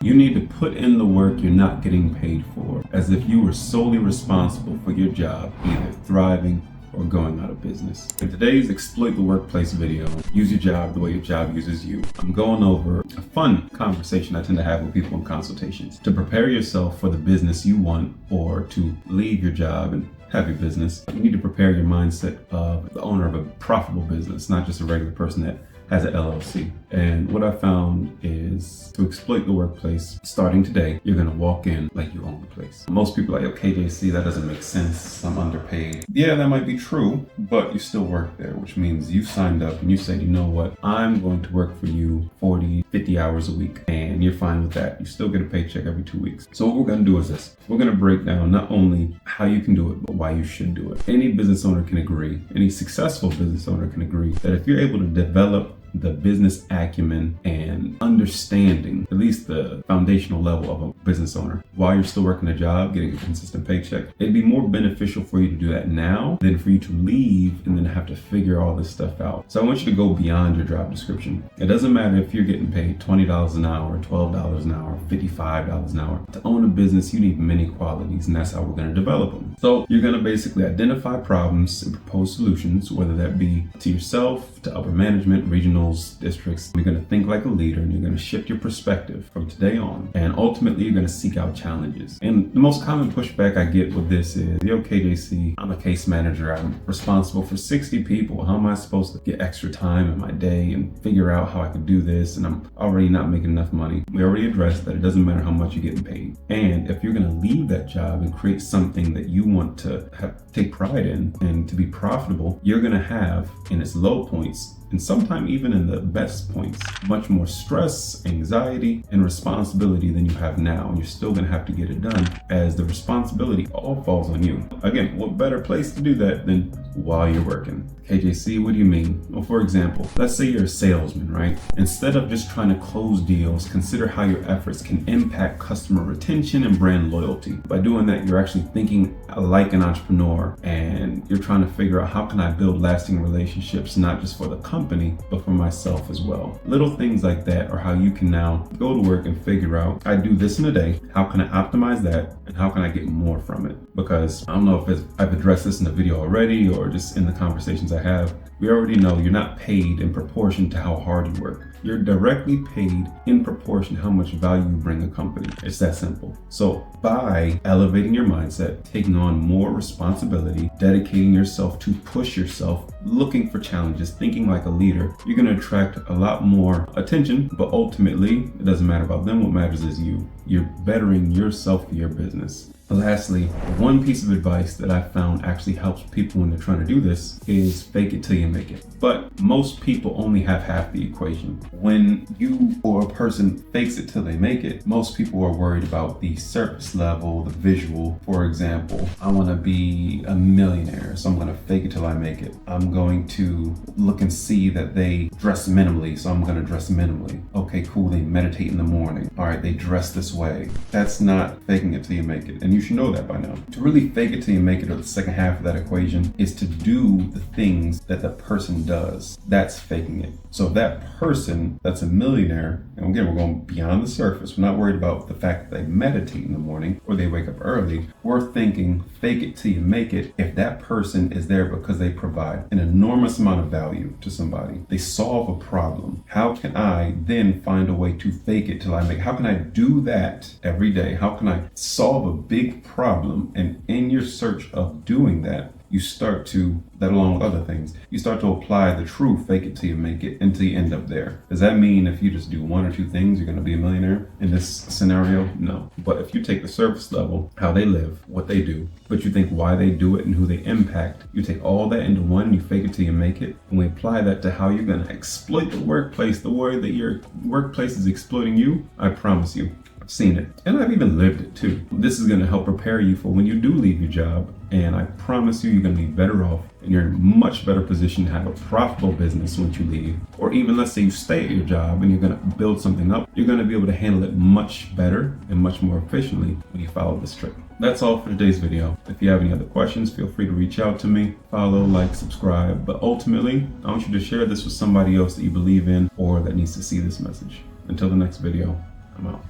You need to put in the work you're not getting paid for, as if you were solely responsible for your job either thriving or going out of business. In today's Exploit the Workplace video, use your job the way your job uses you, I'm going over a fun conversation I tend to have with people in consultations. To prepare yourself for the business you want or to leave your job and have your business, you need to prepare your mindset of the owner of a profitable business, not just a regular person that has an LLC. And what I found is to exploit the workplace, starting today, you're gonna walk in like you own the place. Most people are like, okay, JC, that doesn't make sense. I'm underpaid. Yeah, that might be true, but you still work there, which means you signed up and you said, you know what, I'm going to work for you 40, 50 hours a week, and you're fine with that. You still get a paycheck every 2 weeks. So what we're gonna do is this. We're gonna break down not only how you can do it, but why you should do it. Any business owner can agree, any successful business owner can agree that if you're able to develop the business acumen and understanding, at least the foundational level of a business owner, while you're still working a job, getting a consistent paycheck, it'd be more beneficial for you to do that now than for you to leave and then have to figure all this stuff out. So I want you to go beyond your job description. It doesn't matter if you're getting paid $20 an hour, $12 an hour, $55 an hour. To own a business, you need many qualities, and that's how we're going to develop them. So you're going to basically identify problems and propose solutions, whether that be to yourself, to upper management, regional districts. You're going to think like a leader, and you're going to shift your perspective from today on. And ultimately, you're going to seek out challenges. And the most common pushback I get with this is, yo, KJC, I'm a case manager. I'm responsible for 60 people. How am I supposed to get extra time in my day and figure out how I could do this? And I'm already not making enough money. We already addressed that it doesn't matter how much you're getting paid. And if you're going to leave that job and create something that you want to take pride in and to be profitable, you're going to have in its low points, and sometimes even in the best points, much more stress, anxiety, and responsibility than you have now. And you're still gonna have to get it done, as the responsibility all falls on you. Again, what better place to do that than while you're working? KJC, what do you mean? Well, for example, let's say you're a salesman, right? Instead of just trying to close deals, consider how your efforts can impact customer retention and brand loyalty. By doing that, you're actually thinking like an entrepreneur, and you're trying to figure out, how can I build lasting relationships, not just for the company, but for myself as well. Little things like that are how you can now go to work and figure out, I do this in a day, how can I optimize that, and how can I get more from it? Because I don't know if I've addressed this in the video already or just in the conversations I have. We already know you're not paid in proportion to how hard you work. You're directly paid in proportion to how much value you bring a company. It's that simple. So by elevating your mindset, taking on more responsibility, dedicating yourself to push yourself, looking for challenges, thinking like a leader, you're going to attract a lot more attention, but ultimately it doesn't matter about them. What matters is you. You're bettering yourself for your business. Lastly, one piece of advice that I found actually helps people when they're trying to do this is fake it till you make it. But most people only have half the equation. When you or a person fakes it till they make it, most people are worried about the surface level, the visual. For example, I want to be a millionaire, so I'm going to fake it till I make it. I'm going to look and see that they dress minimally, so I'm going to dress minimally. Okay, cool, they meditate in the morning. All right, they dress this way. That's not faking it till you make it. And you should know that by now. To really fake it till you make it, or the second half of that equation, is to do the things that the person does. That's faking it. So if that person that's a millionaire, and again, we're going beyond the surface, we're not worried about the fact that they meditate in the morning or they wake up early. We're thinking fake it till you make it if that person is there because they provide an enormous amount of value to somebody. They solve a problem. How can I then find a way to fake it till I make it? How can I do that every day? How can I solve a big problem? And in your search of doing that, you start to, that along with other things, you start to apply the true fake it till you make it until you end up there. Does that mean if you just do one or two things, you're going to be a millionaire in this scenario? No. But if you take the surface level, how they live, what they do, but you think why they do it and who they impact, you take all that into one and you fake it till you make it, and we apply that to how you're going to exploit the workplace the way that your workplace is exploiting you, I promise you, I've seen it. And I've even lived it too. This is going to help prepare you for when you do leave your job. And I promise you, you're going to be better off, and you're in a much better position to have a profitable business once you leave. Or even let's say you stay at your job and you're going to build something up, you're going to be able to handle it much better and much more efficiently when you follow this trick. That's all for today's video. If you have any other questions, feel free to reach out to me. Follow, like, subscribe. But ultimately, I want you to share this with somebody else that you believe in or that needs to see this message. Until the next video, I'm out.